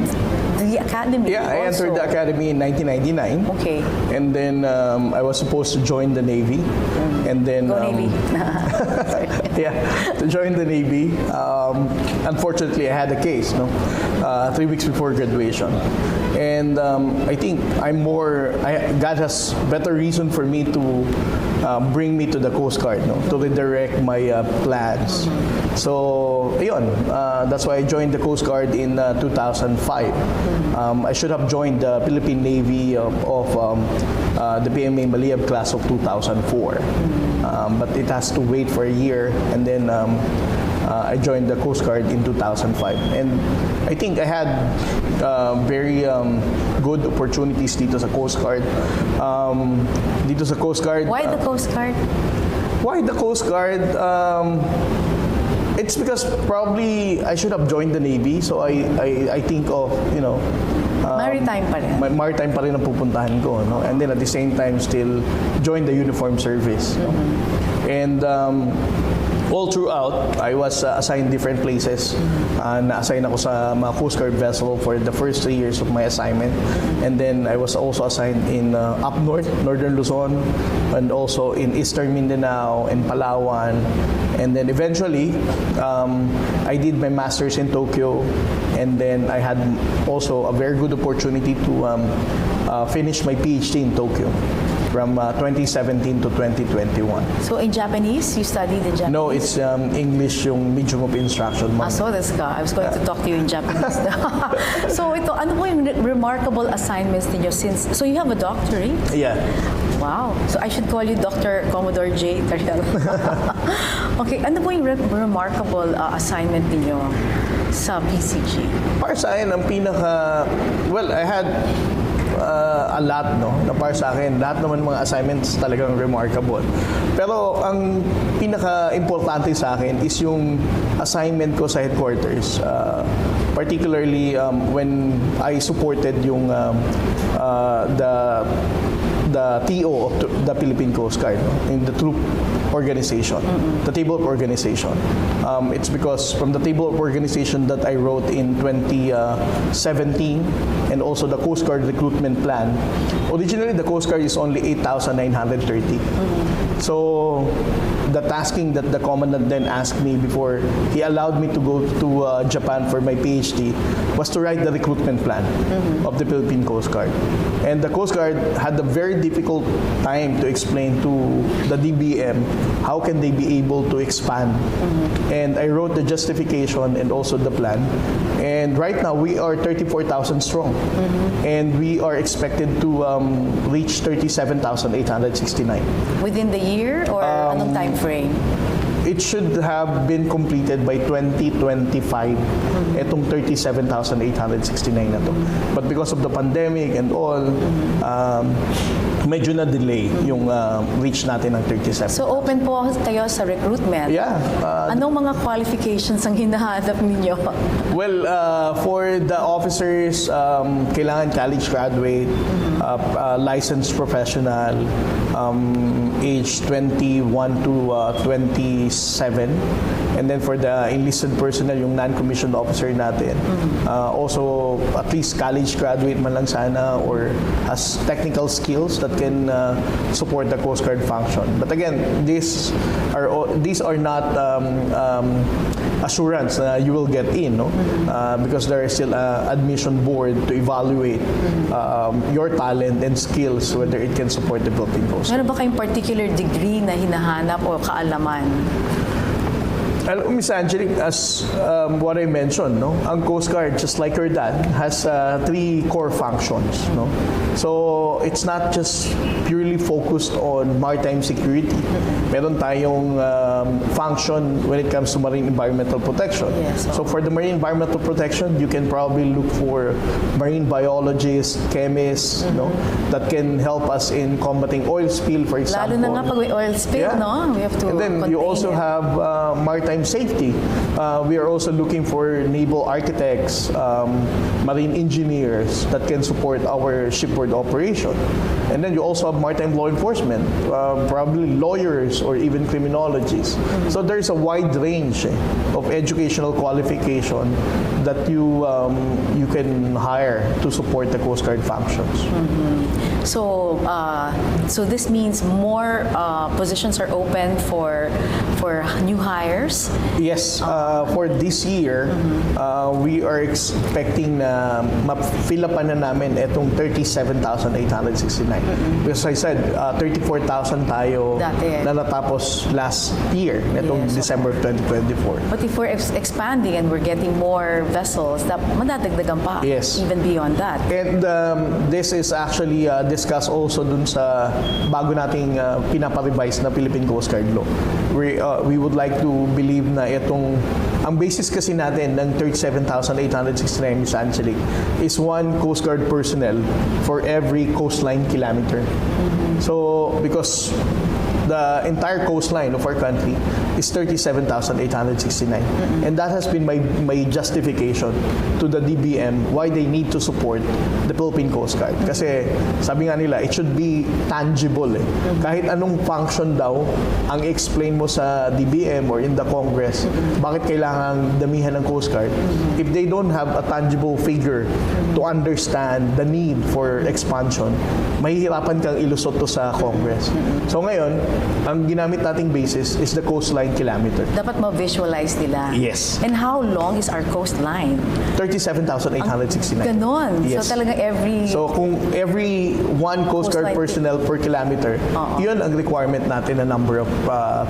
A: the academy.
B: Yeah, I entered the academy in 1999.
A: Okay.
B: And then I was supposed to join the Navy. And then
A: Go Navy.
B: yeah, to join the Navy. Unfortunately, I had a case, 3 weeks before graduation. And I think God has better reason for me to bring me to the Coast Guard, to redirect my plans. So, ayun, that's why I joined the Coast Guard in 2005. I should have joined the Philippine Navy of the PMA Maliab class of 2004. But it has to wait for a year, and then I joined the Coast Guard in 2005. And I think I had very good opportunities dito sa Coast Guard. Dito sa Coast Guard.
A: Why the Coast Guard?
B: Why the Coast Guard? It's because probably I should have joined the Navy, so I think of,
A: Maritime pa rin.
B: Maritime pa rin ang pupuntahan ko, and then at the same time still join the uniform service. And all throughout, I was assigned different places. Na-assign ako sa mga Coast Guard vessel for the first 3 years of my assignment. And then I was also assigned in up north, northern Luzon, and also in eastern Mindanao and Palawan. And then eventually, I did my master's in Tokyo. And then I had also a very good opportunity to finish my PhD in Tokyo from 2017 to 2021.
A: So in Japanese, you studied in Japanese?
B: No, it's English yung medium of instruction.
A: So that's ka. I was going to talk to you in Japanese. So ito, ano po yung remarkable assignments niyo so you have a doctorate?
B: Yeah.
A: Wow. So I should call you Dr. Commodore J. Tarriela. Okay, ano po yung remarkable assignment niyo sa PCG?
B: Para sa akin, ang pinaka... Well, I had a lot, no? Na para sa akin, lahat naman mga assignments talagang remarkable. Pero ang pinaka-importante sa akin is yung assignment ko sa headquarters. Particularly when I supported yung the TO of the Philippine Coast Guard, no? In the troop organization, the table of organization. It's because from the table of organization that I wrote in 2017 and also the Coast Guard recruitment plan, originally the Coast Guard is only 8,930. So the tasking that the commandant then asked me before he allowed me to go to Japan for my PhD was to write the recruitment plan of the Philippine Coast Guard. And the Coast Guard had a very difficult time to explain to the DBM how can they be able to expand. And I wrote the justification and also the plan. And right now we are 34,000 strong. And we are expected to reach 37,869.
A: Within the year or anong time frame?
B: It should have been completed by 2025. Etong 37,869 na to. But because of the pandemic and all, medyo na-delay yung reach natin ng 37.
A: So open po kayo sa recruitment?
B: Yeah.
A: Anong mga qualifications ang hinahanap ninyo?
B: Well, for the officers, kailangan college graduate, licensed professional, age 21 to 27. And then for the enlisted personnel, yung non-commissioned officer natin, also at least college graduate man lang sana or has technical skills that can support the Coast Guard function. But again, these are not assurance na you will get in, no? Because there is still an admission board to evaluate your talent and skills, whether it can support the Philippine Coast Guard.
A: Meron ba kayong particular degree na hinahanap o kaalaman?
B: Miss Angelique, as what I mentioned, no, ang Coast Guard, just like your dad, has 3 core functions. No? So it's not just purely focused on maritime security. Meron tayong function when it comes to marine environmental protection.
A: Yes,
B: so for the marine environmental protection, you can probably look for marine biologists, chemists, no, that can help us in combating oil spill, for example.
A: Lalo na nga pag may oil spill, no? We have to
B: and then you also have maritime safety. We are also looking for naval architects, marine engineers that can support our shipboard operation. And then you also have maritime law enforcement, probably lawyers or even criminologists. So there's a wide range of educational qualification that you can hire to support the Coast Guard functions.
A: So this means more positions are open for new hires?
B: Yes, for this year, we are expecting na ma-fill up na namin itong 37,869. Because I said, 34,000 tayo
A: Dati.
B: na natapos last year, itong
A: Yes,
B: December 2024.
A: But if we're expanding and we're getting more vessels, madadagdagan pa.
B: Yes.
A: Even beyond that.
B: And this is actually discussed also dun sa bago nating pinapa-revise na Philippine Coast Guard Law. We would like to believe na ang basis kasi natin ng 37,869, Ms. Angelique, is 1 Coast Guard personnel for every coastline kilometer. So, because the entire coastline of our country is 37,869. And that has been my justification to the DBM why they need to support the Philippine Coast Guard. Kasi sabi nga nila, it should be tangible. Kahit anong function daw ang explain mo sa DBM or in the Congress, bakit kailangan damihan ng Coast Guard? If they don't have a tangible figure to understand the need for expansion, mahihirapan kang ilusot to sa Congress. So ngayon, ang ginamit nating basis is the coastline kilometer.
A: Dapat ma-visualize nila.
B: Yes.
A: And how long is our coastline?
B: 37,869.
A: Ganon.
B: Yes.
A: So talaga
B: So kung every 1 Coast Guard
A: Coastline
B: personnel per kilometer, yun ang requirement natin na number of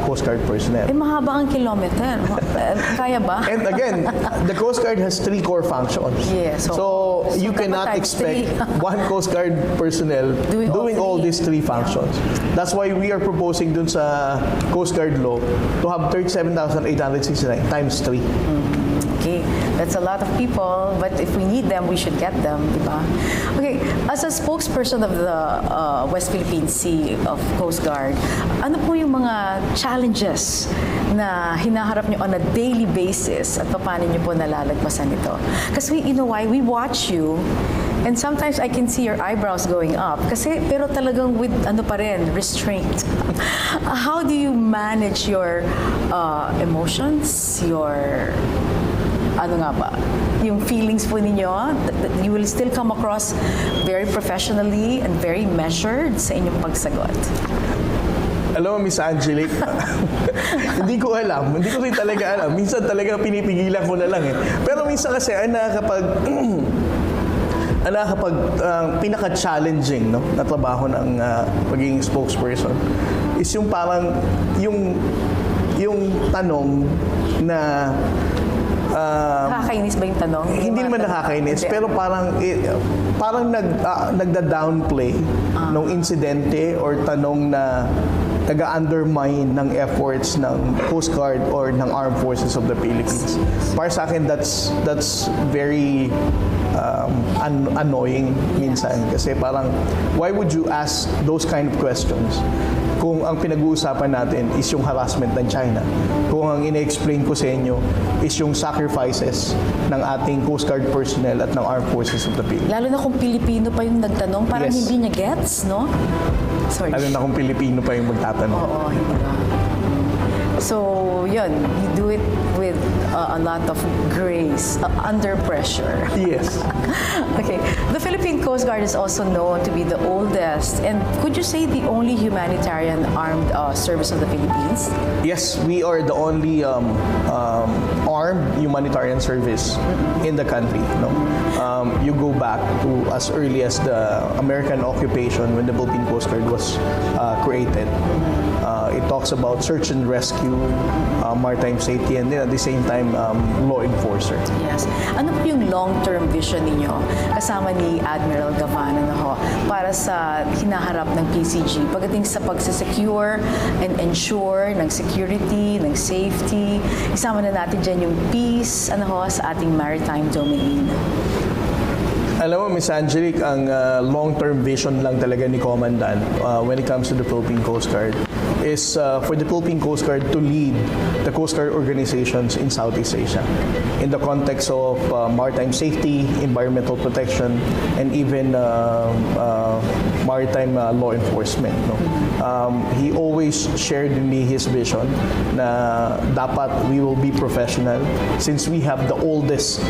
B: Coast Guard personnel.
A: mahaba ang kilometer. Kaya ba?
B: And again, the Coast Guard has 3 core functions.
A: Yes.
B: So you
A: dapat
B: cannot
A: times
B: expect
A: 3.
B: 1 Coast Guard personnel
A: Doing all
B: all
A: three.
B: these 3 functions. That's why we are proposing dun sa Coast Guard law to have 37,869 times 3.
A: Okay, that's a lot of people, but if we need them, we should get them, di ba? Okay, as a spokesperson of the West Philippine Sea of Coast Guard, ano po yung mga challenges na hinaharap nyo on a daily basis at paano nyo po nalalagpasan ito? Kasi you know why? We watch you and sometimes I can see your eyebrows going up. Kasi, pero talagang with, ano pa rin, restraint. How do you manage your emotions, your, ano nga ba, yung feelings po ninyo? That you will still come across very professionally and very measured sa inyong pagsagot.
B: Alam mo, Miss Angelique, hindi ko alam. Hindi ko rin talaga alam. Minsan talaga pinipigilan ko na lang eh. Pero minsan kasi, pinaka-challenging no, na trabaho ng pagiging spokesperson is yung parang yung tanong na
A: Nakakainis ba yung tanong?
B: hindi naman nakakainis, pero parang nagda-downplay nung insidente or tanong na taga-undermine ng efforts ng Coast Guard or ng Armed Forces of the Philippines. Para sa akin, that's very annoying minsan. Kasi parang, why would you ask those kind of questions kung ang pinag-uusapan natin is yung harassment ng China? Kung ang ina-explain ko sa inyo is yung sacrifices ng ating Coast Guard personnel at ng Armed Forces of the Philippines.
A: Lalo na kung Pilipino pa yung nagtanong, parang
B: Yes.
A: hindi niya gets, no? Sorry.
B: Lalo na kung Pilipino pa yung magtatanong.
A: Oo, hindi ba? So, yun, you do it with a lot of grace, under pressure.
B: Yes.
A: Okay. The Philippine Coast Guard is also known to be the oldest and could you say the only humanitarian armed service of the Philippines?
B: Yes, we are the only armed humanitarian service in the country. No? You go back to as early as the American occupation when the Philippine Coast Guard was created. It talks about search and rescue, maritime safety, and then at the same time, law enforcer.
A: Yes. Ano po yung long-term vision ninyo kasama ni Admiral Gavan para sa hinaharap ng PCG pagdating sa pagsisecure and ensure ng security, ng safety? Isama na natin dyan yung peace sa ating maritime domain.
B: Alam mo, Miss Angelique, ang long-term vision lang talaga ni Commandant when it comes to the Philippine Coast Guard is for the Philippine Coast Guard to lead the Coast Guard organizations in Southeast Asia in the context of maritime safety, environmental protection, and even maritime law enforcement. No? He always shared with me his vision na dapat we will be professional since we have the oldest,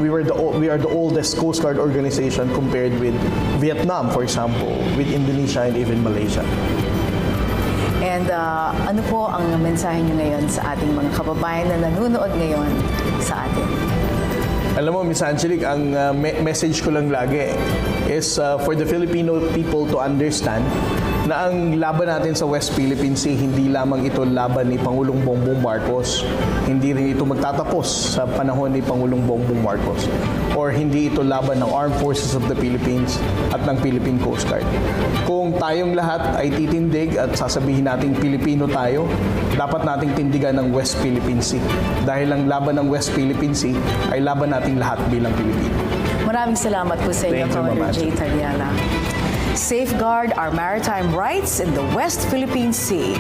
B: we are the oldest Coast Guard organization compared with Vietnam, for example, with Indonesia and even Malaysia.
A: And ano po ang mensahe nyo ngayon sa ating mga kababayan na nanonood ngayon sa atin?
B: Alam mo, Miss Angelique, ang message ko lang lagi is for the Filipino people to understand na ang laban natin sa West Philippine Sea, hindi lamang ito laban ni Pangulong Bongbong Marcos. Hindi rin ito magtatapos sa panahon ni Pangulong Bongbong Marcos. Or hindi ito laban ng Armed Forces of the Philippines at ng Philippine Coast Guard. Kung tayong lahat ay titindig at sasabihin nating Pilipino tayo, dapat nating tindigan ng West Philippine Sea. Dahil ang laban ng West Philippine Sea ay laban nating lahat bilang Pilipino.
A: Maraming salamat po sa inyo, Commander J. Tarriela. Safeguard our maritime rights in the West Philippine Sea.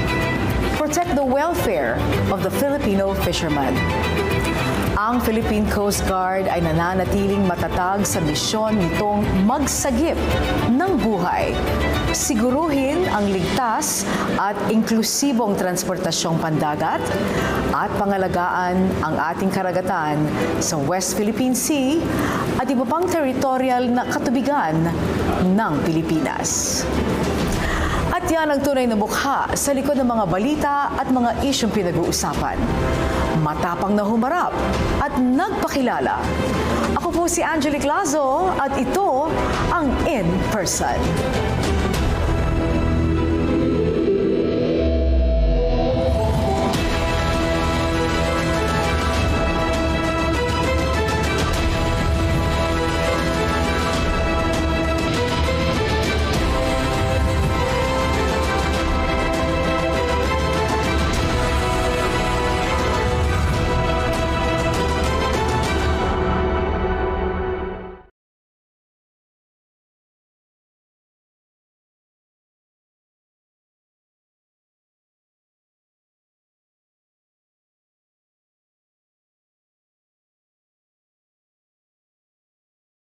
A: Protect the welfare of the Filipino fishermen. Ang Philippine Coast Guard ay nananatiling matatag sa misyon nitong magsagip ng buhay. Siguruhin ang ligtas at inklusibong transportasyong pandagat at pangalagaan ang ating karagatan sa West Philippine Sea at iba pang territorial na katubigan ng Pilipinas. At yan ang tunay na mukha sa likod ng mga balita at mga isyong pinag-uusapan. Matapang na humarap at nagpakilala. Ako po si Angelique Lazo at ito ang In Person.